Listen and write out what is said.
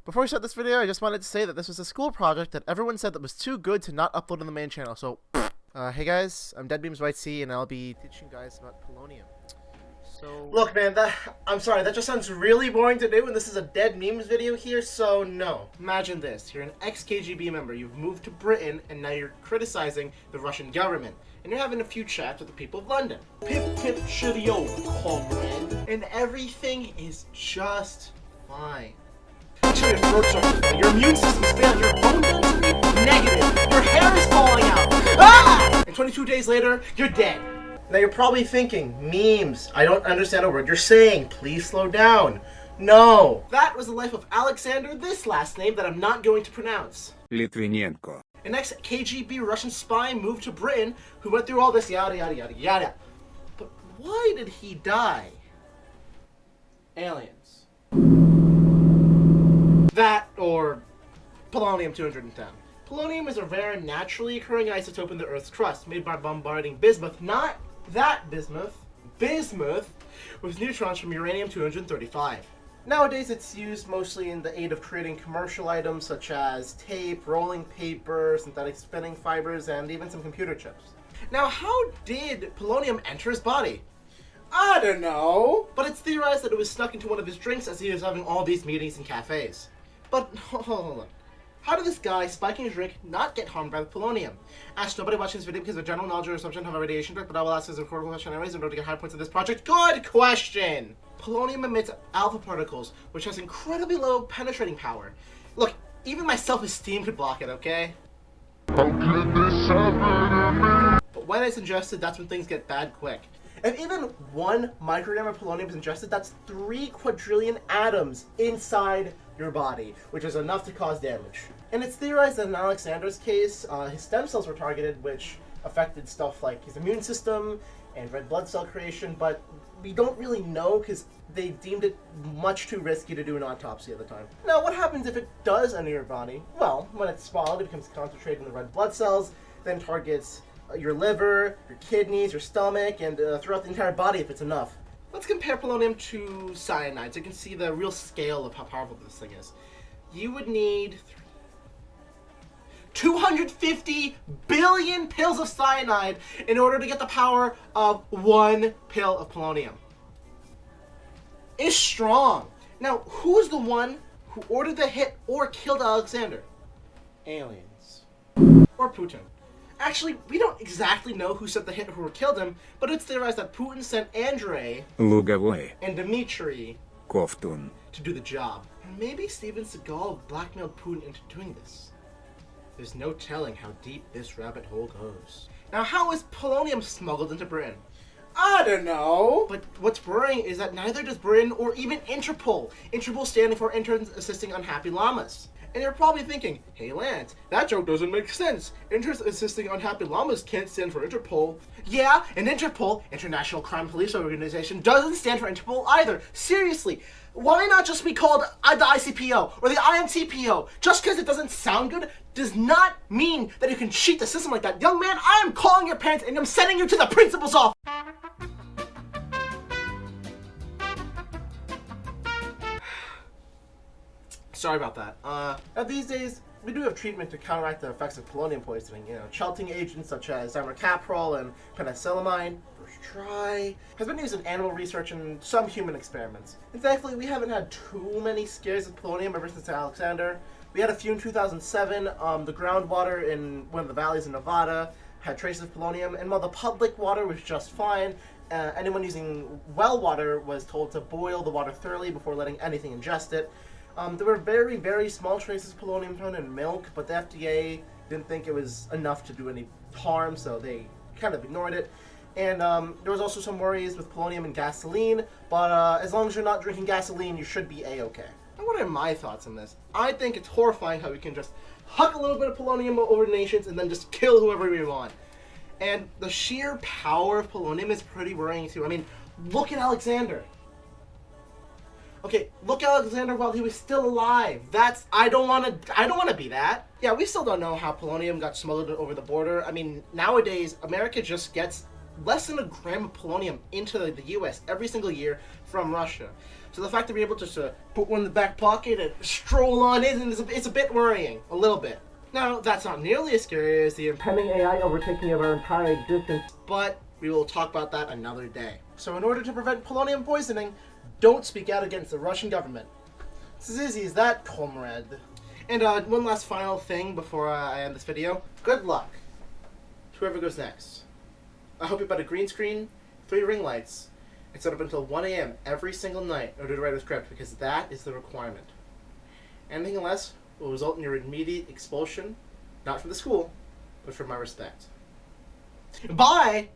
Before we start this video, I just wanted to say that this was a school project that everyone said that was too good to not upload on the main channel, so hey guys, I'm Deadbeams White Sea, and I'll be teaching you guys about Polonium. So look, man, I'm sorry, that just sounds really boring to do, and this is a dead memes video here, so no. Imagine this, you're an ex-KGB member, you've moved to Britain, and now you're criticizing the Russian government, and you're having a few chats with the people of London. Pip pip cheerio, comrade. And everything is just fine. Your throat sucks, your immune system's failing, your bone density negative, your hair is falling out. Ah! And 22 days later, you're dead. Now you're probably thinking, memes, I don't understand a word you're saying, please slow down. No. That was the life of Alexander, this last name that I'm not going to pronounce. Litvinenko. An ex-KGB Russian spy moved to Britain who went through all this yada yada yada yada. But why did he die? Aliens. That, or Polonium-210. Polonium is a rare, naturally occurring isotope in the Earth's crust, made by bombarding bismuth, not that bismuth, bismuth, with neutrons from uranium-235. Nowadays, it's used mostly in the aid of creating commercial items such as tape, rolling paper, synthetic spinning fibers, and even some computer chips. Now, how did polonium enter his body? I don't know, but it's theorized that it was snuck into one of his drinks as he was having all these meetings in cafes. But, hold on. How did this guy spiking his drink not get harmed by the polonium? Ask nobody watching this video because of general knowledge or assumption of a radiation threat, but I will ask as a recordable question anyways in order to get high points in this project. Good question! Polonium emits alpha particles, which has incredibly low penetrating power. Look, even my self-esteem could block it, okay? But when it's ingested, that's when things get bad quick. If even 1 microgram of polonium is ingested, that's 3 quadrillion atoms inside your body, which is enough to cause damage. And it's theorized that in Alexander's case, his stem cells were targeted, which affected stuff like his immune system and red blood cell creation, but we don't really know because they deemed it much too risky to do an autopsy at the time. Now, what happens if it does enter your body? Well, when it's swallowed, it becomes concentrated in the red blood cells, then targets your liver, your kidneys, your stomach, and throughout the entire body if it's enough. Let's compare polonium to cyanide so you can see the real scale of how powerful this thing is. You would need 250 billion pills of cyanide in order to get the power of 1 pill of polonium. It's strong. Now, who's the one who ordered the hit or killed Alexander? Aliens. Or Putin. Actually, we don't exactly know who sent the hit or who killed him, but it's theorized that Putin sent Andrei Lugovoy. and Dmitry Kovtun. to do the job. And maybe Steven Seagal blackmailed Putin into doing this. There's no telling how deep this rabbit hole goes. Now, how is polonium smuggled into Britain? I don't know. But what's worrying is that neither does Britain or even Interpol. Interpol standing for Interns Assisting Unhappy Llamas. And you're probably thinking, hey Lance, that joke doesn't make sense. Interns Assisting Unhappy Llamas can't stand for Interpol. Yeah, and Interpol, International Crime Police Organization, doesn't stand for Interpol either. Seriously, why not just be called the ICPO or the INTPO? Just because it doesn't sound good does not mean that you can cheat the system like that. Young man, I am calling your parents and I'm sending you to the principal's office. Sorry about that. Now these days, we do have treatment to counteract the effects of polonium poisoning. You know, chelting agents such as dimercaprol and penicillamine, first try, has been used in animal research and some human experiments. And thankfully, we haven't had too many scares with polonium ever since Alexander. We had a few in 2007. The groundwater in one of the valleys in Nevada had traces of polonium, and while the public water was just fine, anyone using well water was told to boil the water thoroughly before letting anything ingest it. There were very, very small traces of polonium found in milk, but the FDA didn't think it was enough to do any harm, so they kind of ignored it. And there was also some worries with polonium in gasoline, but as long as you're not drinking gasoline, you should be A-okay. Now, what are my thoughts on this? I think it's horrifying how we can just huck a little bit of polonium over nations and then just kill whoever we want. And the sheer power of polonium is pretty worrying too. I mean, look at Alexander. Okay, look at Alexander while he was still alive. I don't want to be that. Yeah, we still don't know how polonium got smuggled over the border. I mean, nowadays, America just gets less than a gram of polonium into the US every single year from Russia. So the fact that we're able to just put one in the back pocket and stroll on in, it's a bit worrying, a little bit. Now, that's not nearly as scary as the impending AI overtaking of our entire existence, but we will talk about that another day. So in order to prevent polonium poisoning, don't speak out against the Russian government. It's as easy as that, comrade. And one last final thing before I end this video. Good luck to whoever goes next. I hope you bought a green screen, 3 ring lights, and set up until 1 a.m. every single night in order to write a script, because that is the requirement. Anything less will result in your immediate expulsion, not from the school, but from my respect. Bye!